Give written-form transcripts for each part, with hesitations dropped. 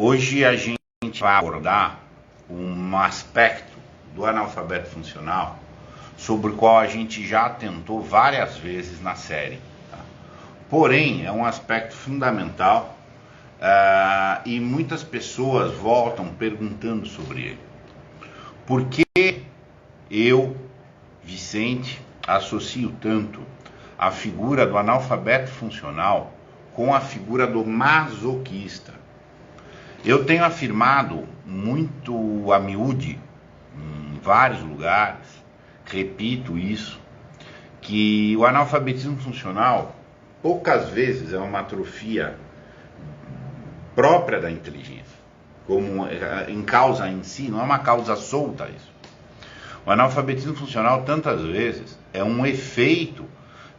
Hoje a gente vai abordar um aspecto do analfabeto funcional sobre o qual a gente já atentou várias vezes na série. Tá? Porém, é um aspecto fundamental e muitas pessoas voltam perguntando sobre ele. Por que eu, Vicente, associo tanto a figura do analfabeto funcional com a figura do masoquista? Eu tenho afirmado muito a miúde, em vários lugares, repito isso, que o analfabetismo funcional poucas vezes é uma atrofia própria da inteligência, como em causa em si, não é uma causa solta isso. O analfabetismo funcional tantas vezes é um efeito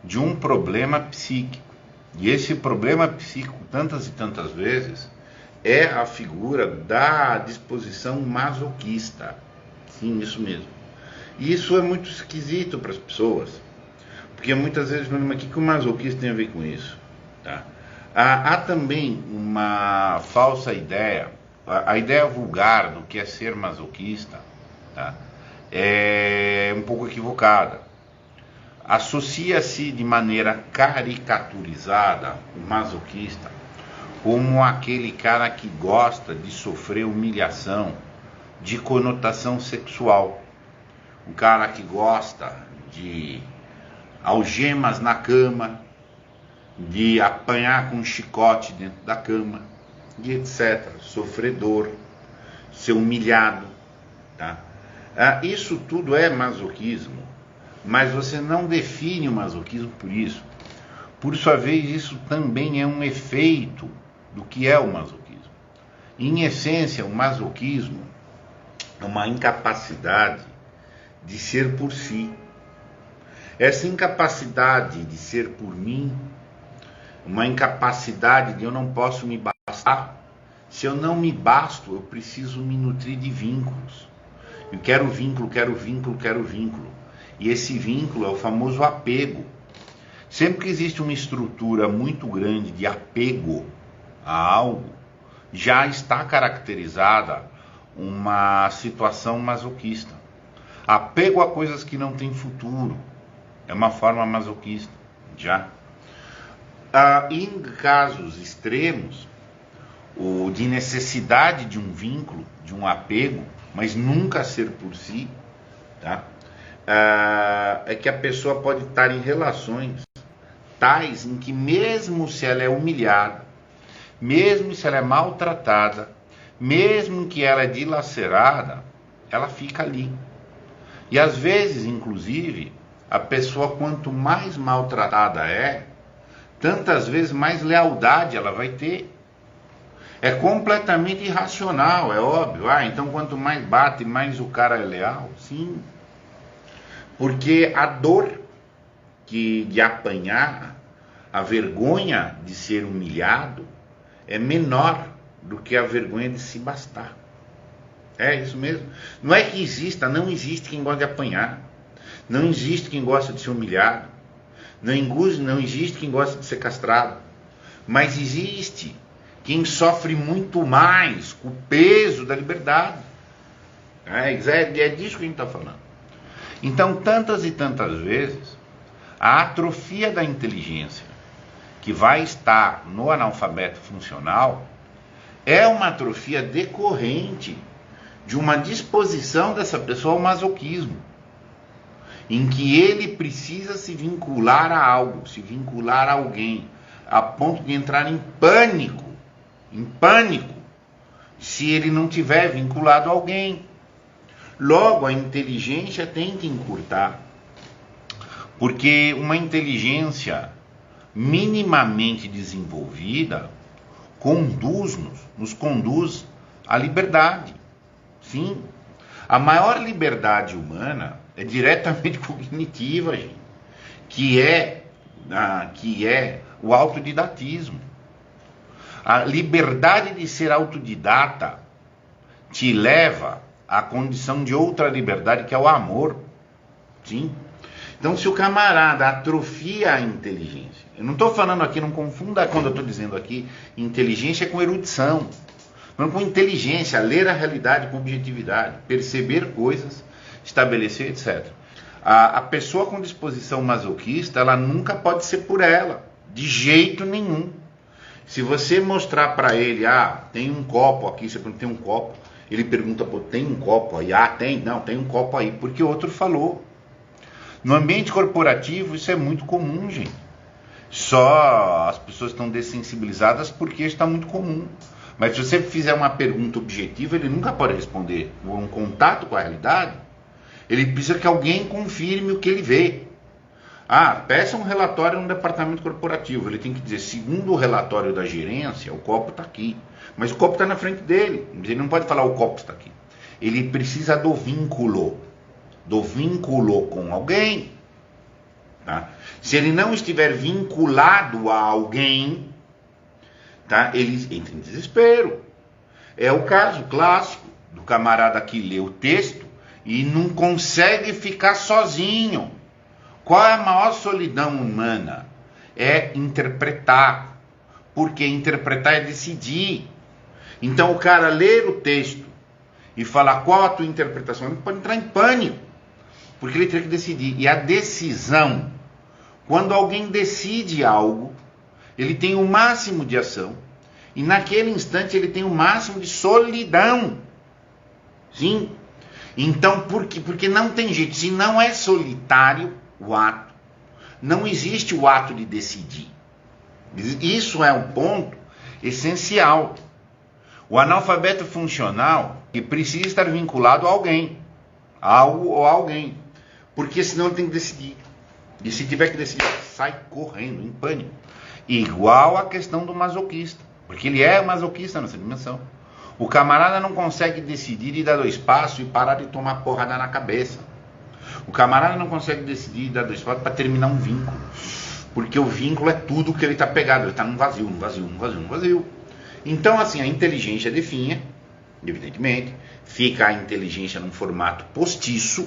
de um problema psíquico, e esse problema psíquico tantas e tantas vezes é a figura da disposição masoquista. Sim, isso mesmo. E isso é muito esquisito para as pessoas, porque muitas vezes falam, mas o que o masoquista tem a ver com isso? Tá? Há também uma falsa ideia, a ideia vulgar do que é ser masoquista, tá? É um pouco equivocada. Associa-se de maneira caricaturizada o masoquista como aquele cara que gosta de sofrer humilhação de conotação sexual. Um cara que gosta de algemas na cama, de apanhar com um chicote dentro da cama, e etc. Sofredor, ser humilhado. Tá? Isso tudo é masoquismo, mas você não define o masoquismo por isso. Por sua vez, isso também é um efeito do que é o masoquismo. Em essência, o masoquismo é uma incapacidade de ser por si. Essa incapacidade de ser por mim, uma incapacidade de eu não posso me bastar. Se eu não me basto, eu preciso me nutrir de vínculos. Eu quero vínculo, quero vínculo, quero vínculo. E esse vínculo é o famoso apego. Sempre que existe uma estrutura muito grande de apego a algo, já está caracterizada uma situação masoquista. Apego a coisas que não têm futuro é uma forma masoquista, já. Em casos extremos, de necessidade de um vínculo, de um apego, mas nunca ser por si, tá? É que a pessoa pode estar em relações tais em que mesmo se ela é humilhada, mesmo se ela é maltratada, mesmo que ela é dilacerada, ela fica ali. E às vezes, inclusive, a pessoa quanto mais maltratada é, tantas vezes mais lealdade ela vai ter. É completamente irracional, é óbvio. Então quanto mais bate, mais o cara é leal. Sim. Porque a dor de apanhar, a vergonha de ser humilhado, é menor do que a vergonha de se bastar. É isso mesmo. Não é que exista, não existe quem gosta de apanhar. Não existe quem gosta de ser humilhado. Não existe quem gosta de ser castrado. Mas existe quem sofre muito mais com o peso da liberdade. É disso que a gente está falando. Então, tantas e tantas vezes, a atrofia da inteligência que vai estar no analfabeto funcional é uma atrofia decorrente de uma disposição dessa pessoa ao masoquismo, em que ele precisa se vincular a algo, se vincular a alguém, a ponto de entrar em pânico, se ele não tiver vinculado a alguém. Logo, a inteligência tem que encurtar, porque uma inteligência minimamente desenvolvida nos conduz à liberdade. Sim, a maior liberdade humana é diretamente cognitiva, gente, que é o autodidatismo. A liberdade de ser autodidata te leva à condição de outra liberdade, que é o amor. Sim. Então, se o camarada atrofia a inteligência, eu não estou falando aqui, não confunda quando eu estou dizendo aqui inteligência com erudição. Mas com inteligência, ler a realidade com objetividade, perceber coisas, estabelecer, etc. A pessoa com disposição masoquista, ela nunca pode ser por ela, de jeito nenhum. Se você mostrar para ele, tem um copo aqui, você pergunta, tem um copo, ele pergunta, pô, tem um copo aí? Tem, não, tem um copo aí, porque o outro falou. No ambiente corporativo, isso é muito comum, gente. Só as pessoas estão dessensibilizadas porque está muito comum. Mas se você fizer uma pergunta objetiva, ele nunca pode responder. Um contato com a realidade, ele precisa que alguém confirme o que ele vê. Peça um relatório no departamento corporativo. Ele tem que dizer, segundo o relatório da gerência, o copo está aqui. Mas o copo está na frente dele. Ele não pode falar o copo está aqui. Ele precisa do vínculo com alguém. Tá? Se ele não estiver vinculado a alguém, tá? Ele entra em desespero. É o caso clássico do camarada que lê o texto e não consegue ficar sozinho. Qual é a maior solidão humana? É interpretar. Porque interpretar é decidir. Então o cara ler o texto e falar qual a tua interpretação, ele pode entrar em pânico. Porque ele tem que decidir. E a decisão, quando alguém decide algo, ele tem o máximo de ação. E naquele instante ele tem o máximo de solidão. Sim. Então, por quê? Porque não tem jeito. Se não é solitário o ato, não existe o ato de decidir. Isso é um ponto essencial. O analfabeto funcional precisa estar vinculado a alguém. Algo ou alguém. Porque senão ele tem que decidir. E se tiver que decidir, sai correndo, em pânico. Igual a questão do masoquista. Porque ele é masoquista nessa dimensão. O camarada não consegue decidir e dar 2 passos e parar de tomar porrada na cabeça. O camarada não consegue decidir e dar 2 passos para terminar um vínculo. Porque o vínculo é tudo que ele está pegado. Ele está num vazio, num vazio, num vazio, num vazio. Então, assim, a inteligência definha, evidentemente, fica a inteligência num formato postiço,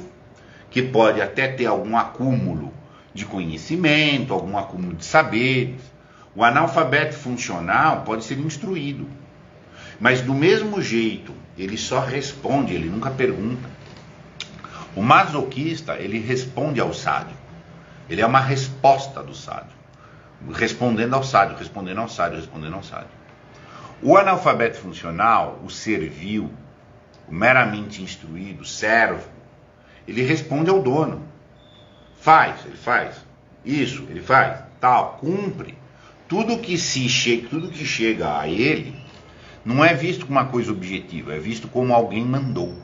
que pode até ter algum acúmulo de conhecimento, algum acúmulo de saberes. O analfabeto funcional pode ser instruído. Mas do mesmo jeito, ele só responde, ele nunca pergunta. O masoquista, ele responde ao sádio. Ele é uma resposta do sádio. Respondendo ao sádio, respondendo ao sádio, respondendo ao sádio. O analfabeto funcional, o servil, o meramente instruído, o servo, ele responde ao dono. Ele faz. Isso, ele faz. Tal, cumpre. Tudo que chega a ele não é visto como uma coisa objetiva, é visto como alguém mandou.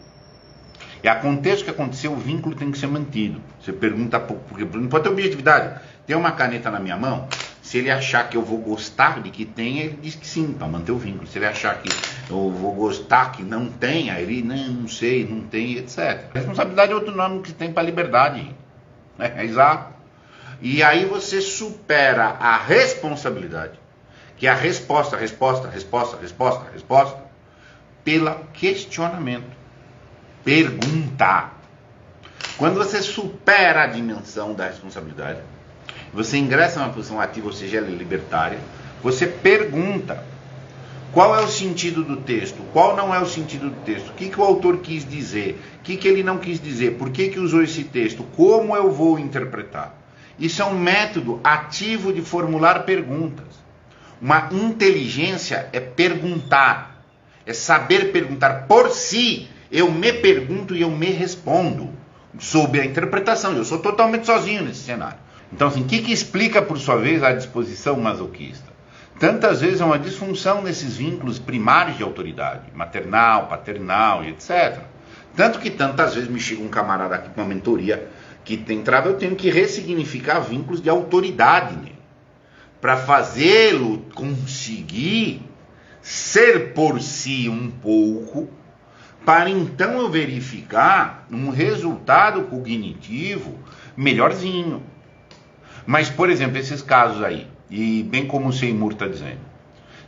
E aconteça o que aconteceu, o vínculo tem que ser mantido. Você pergunta, porque não pode ter objetividade. Tem uma caneta na minha mão, se ele achar que eu vou gostar de que tenha, ele diz que sim, para manter o vínculo. Se ele achar que eu vou gostar que não tenha, ele não sei, não tem, etc. Responsabilidade é outro nome que se tem para liberdade. É exato. E aí você supera a responsabilidade, que é a resposta, pelo questionamento. Perguntar. Quando você supera a dimensão da responsabilidade, você ingressa numa posição ativa, ou seja, ela é libertária, você pergunta qual é o sentido do texto, qual não é o sentido do texto, o que o autor quis dizer, o que ele não quis dizer, por que usou esse texto, como eu vou interpretar. Isso é um método ativo de formular perguntas. Uma inteligência é perguntar, é saber perguntar por si. Eu me pergunto e eu me respondo sobre a interpretação. Eu sou totalmente sozinho nesse cenário. Então, assim, o que explica, por sua vez, a disposição masoquista? Tantas vezes é uma disfunção nesses vínculos primários de autoridade, maternal, paternal e etc. Tanto que tantas vezes me chega um camarada aqui com uma mentoria que tem trava, eu tenho que ressignificar vínculos de autoridade nele, para fazê-lo conseguir ser por si um pouco, para então eu verificar um resultado cognitivo melhorzinho. Mas, por exemplo, esses casos aí, e bem como o Seymour está dizendo,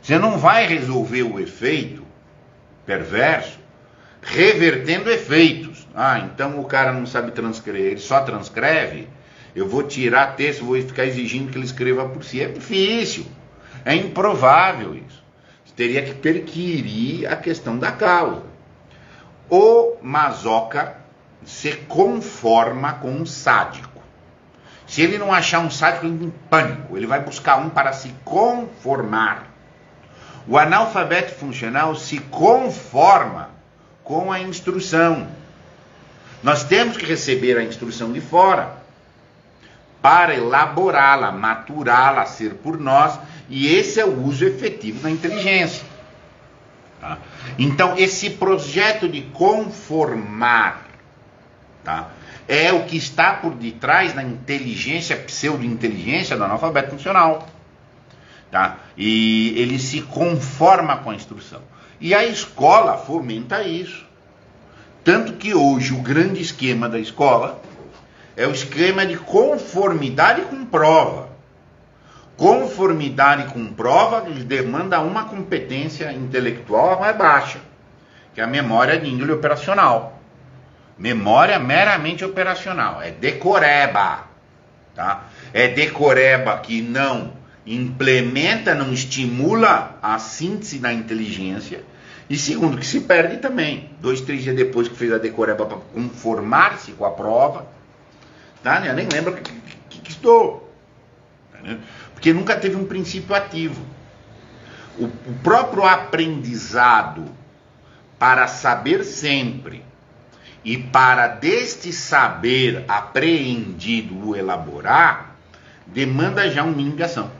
você não vai resolver o efeito perverso revertendo efeitos. Então o cara não sabe transcrever, ele só transcreve, eu vou tirar texto, vou ficar exigindo que ele escreva por si. É difícil, é improvável isso. teria que perquirir a questão da causa. O masoca se conforma com um sádico. Se ele não achar um sádico, ele entra em pânico. Ele vai buscar um para se conformar. O analfabeto funcional se conforma com a instrução. Nós temos que receber a instrução de fora para elaborá-la, maturá-la, ser por nós, e esse é o uso efetivo da inteligência. Tá? Então, esse projeto de conformar, tá, é o que está por detrás da inteligência, pseudo-inteligência do analfabeto funcional. Tá? E ele se conforma com a instrução. E a escola fomenta isso. Tanto que hoje o grande esquema da escola é o esquema de conformidade com prova. Conformidade com prova demanda uma competência intelectual mais baixa, que é a memória de índole operacional. Memória meramente operacional, é decoreba. Tá? É decoreba que não implementa, não estimula a síntese da inteligência. E segundo, que se perde também. 2, 3 dias depois que fez a decoreba para conformar-se com a prova, tá? Eu nem lembro que estou. Tá? Porque nunca teve um princípio ativo. O próprio aprendizado para saber sempre e para deste saber apreendido o elaborar, demanda já um mínimo de ação.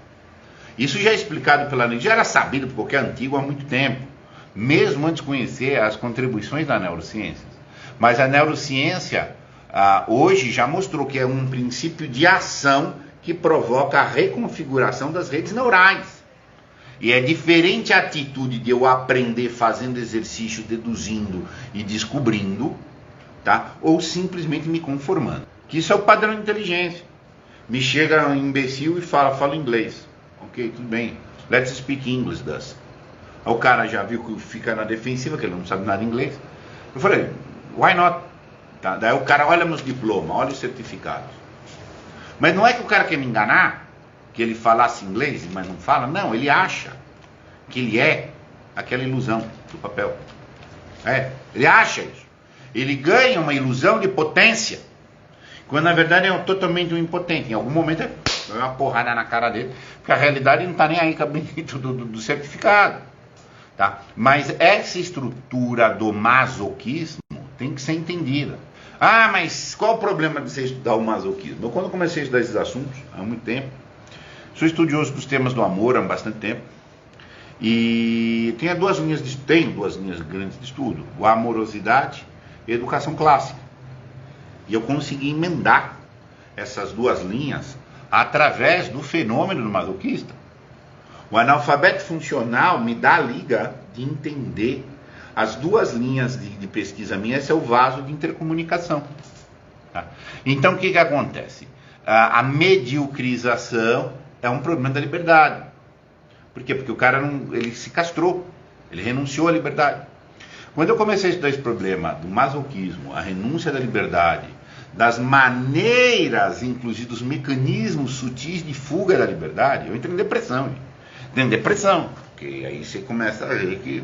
Isso já é explicado pela lei, já era sabido por qualquer antigo há muito tempo, mesmo antes de conhecer as contribuições da neurociência. Mas a neurociência hoje já mostrou que é um princípio de ação que provoca a reconfiguração das redes neurais. E é diferente a atitude de eu aprender fazendo exercício, deduzindo e descobrindo, tá? Ou simplesmente me conformando. Que isso é o padrão de inteligência. Me chega um imbecil e fala inglês. Ok, tudo bem. Let's speak English, thus. O cara já viu que fica na defensiva, que ele não sabe nada de inglês. Eu falei, why not? Tá? Daí o cara olha meus diplomas, olha os certificados. Mas não é que o cara quer me enganar, que ele falasse inglês, mas não fala. Não, ele acha que ele é aquela ilusão do papel. Ele acha isso. Ele ganha uma ilusão de potência, quando na verdade é totalmente um impotente. Em algum momento é uma porrada na cara dele, porque a realidade não está nem aí com a bonito do certificado. Tá? Mas essa estrutura do masoquismo tem que ser entendida. Ah, mas qual o problema de você estudar o masoquismo? Eu, quando comecei a estudar esses assuntos, há muito tempo, sou estudioso dos temas do amor há bastante tempo, e tenho duas linhas grandes de estudo: a amorosidade e a educação clássica. E eu consegui emendar essas duas linhas através do fenômeno do masoquista. O analfabeto funcional me dá a liga de entender as duas linhas de pesquisa minha. Esse é o vaso de intercomunicação. Tá? Então o que acontece? A mediocrização é um problema da liberdade. Por quê? Porque o cara ele se castrou, ele renunciou à liberdade. Quando eu comecei a estudar esse problema do masoquismo, a renúncia da liberdade, das maneiras, inclusive dos mecanismos sutis de fuga da liberdade, eu entrei em depressão. Porque aí você começa a ver que,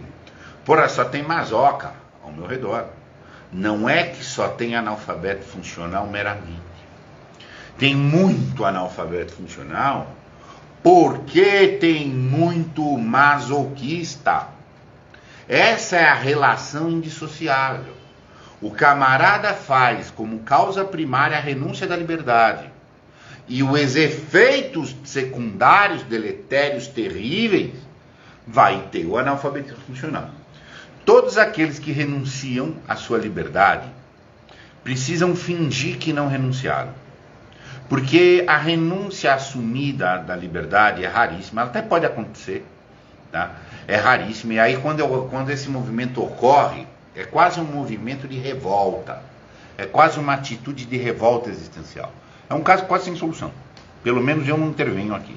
porra, só tem masoca ao meu redor. Não é que só tem analfabeto funcional meramente. Tem muito analfabeto funcional porque tem muito masoquista. Essa é a relação indissociável. O camarada faz como causa primária a renúncia da liberdade. E os efeitos secundários, deletérios, terríveis, vai ter o analfabetismo funcional. Todos aqueles que renunciam à sua liberdade precisam fingir que não renunciaram. Porque a renúncia assumida da liberdade é raríssima. Ela até pode acontecer, tá? É raríssima. E aí quando esse movimento ocorre, é quase um movimento de revolta. É quase uma atitude de revolta existencial. É um caso quase sem solução. Pelo menos eu não intervenho aqui.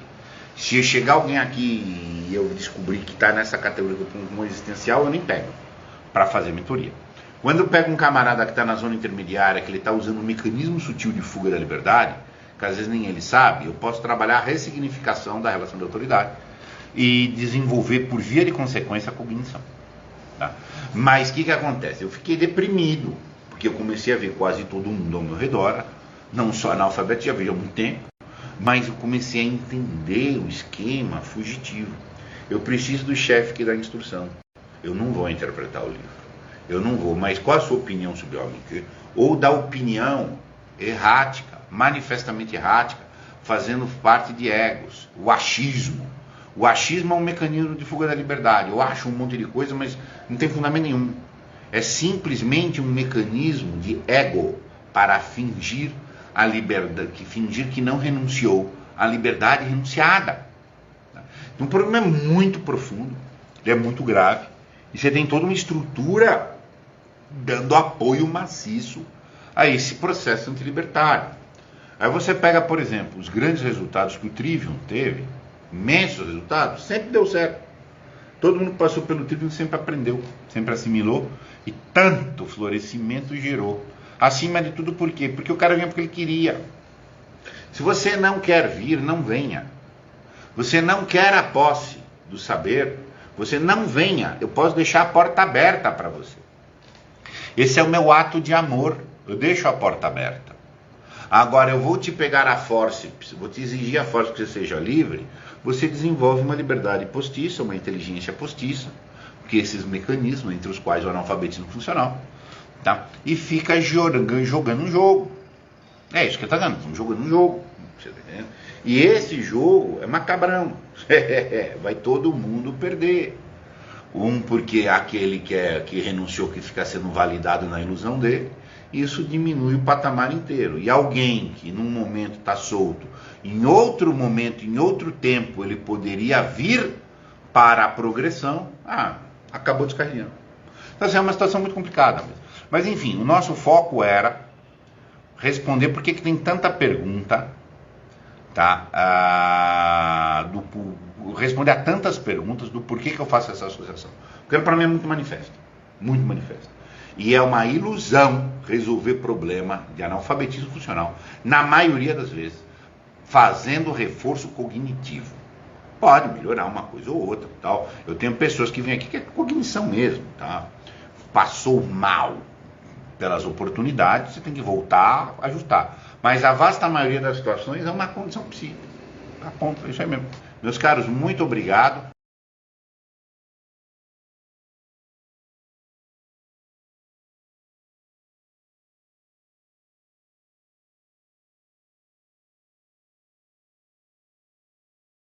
Se chegar alguém aqui e eu descobrir que está nessa categoria do existencial, eu nem pego para fazer mentoria. Quando eu pego um camarada que está na zona intermediária, que ele está usando um mecanismo sutil de fuga da liberdade, que às vezes nem ele sabe, eu posso trabalhar a ressignificação da relação de autoridade e desenvolver por via de consequência a cognição. Tá? Mas o que acontece? Eu fiquei deprimido, porque eu comecei a ver quase todo mundo ao meu redor, não só analfabeto, já vejo há muito tempo, mas eu comecei a entender o esquema fugitivo. Eu preciso do chefe que dá a instrução. Eu não vou interpretar o livro. Eu não vou, mas qual a sua opinião sobre algo? Ou da opinião errática, manifestamente errática, fazendo parte de egos, o achismo. O achismo é um mecanismo de fuga da liberdade. Eu acho um monte de coisa, mas não tem fundamento nenhum. É simplesmente um mecanismo de ego para fingir a liberdade, fingir que não renunciou à liberdade renunciada. Então, o problema é muito profundo, ele é muito grave, e você tem toda uma estrutura dando apoio maciço a esse processo antilibertário. Aí você pega, por exemplo, os grandes resultados que o Trivium teve, imensos resultados, sempre deu certo. Todo mundo que passou pelo Trivium sempre aprendeu, sempre assimilou, e tanto florescimento gerou. Acima de tudo, por quê? Porque o cara vinha porque ele queria. Se você não quer vir, não venha. Você não quer a posse do saber, você não venha. Eu posso deixar a porta aberta para você. Esse é o meu ato de amor. Eu deixo a porta aberta. Agora eu vou te pegar a forceps, vou te exigir a força que você seja livre. Você desenvolve uma liberdade postiça, uma inteligência postiça, porque esses mecanismos entre os quais o analfabetismo funcional, tá? E fica jogando um jogo. É isso que está dando, estamos jogando um jogo. E esse jogo é macabrão. Vai todo mundo perder. Porque aquele que renunciou, que fica sendo validado na ilusão dele, isso diminui o patamar inteiro. E alguém que num momento está solto, em outro momento, em outro tempo, ele poderia vir para a progressão, acabou descarregando. Então, assim, é uma situação muito complicada mesmo. Mas enfim, o nosso foco era responder por que tem tanta pergunta, tá? Responder a tantas perguntas do porquê que eu faço essa associação. Porque para mim é muito manifesto. Muito manifesto. E é uma ilusão resolver problema de analfabetismo funcional, na maioria das vezes, fazendo reforço cognitivo. Pode melhorar uma coisa ou outra, tal. Eu tenho pessoas que vêm aqui que é cognição mesmo, tá? Passou mal pelas oportunidades, você tem que voltar a ajustar. Mas a vasta maioria das situações é uma condição psíquica. Tá, ponto, é isso aí mesmo. Meus caros, muito obrigado.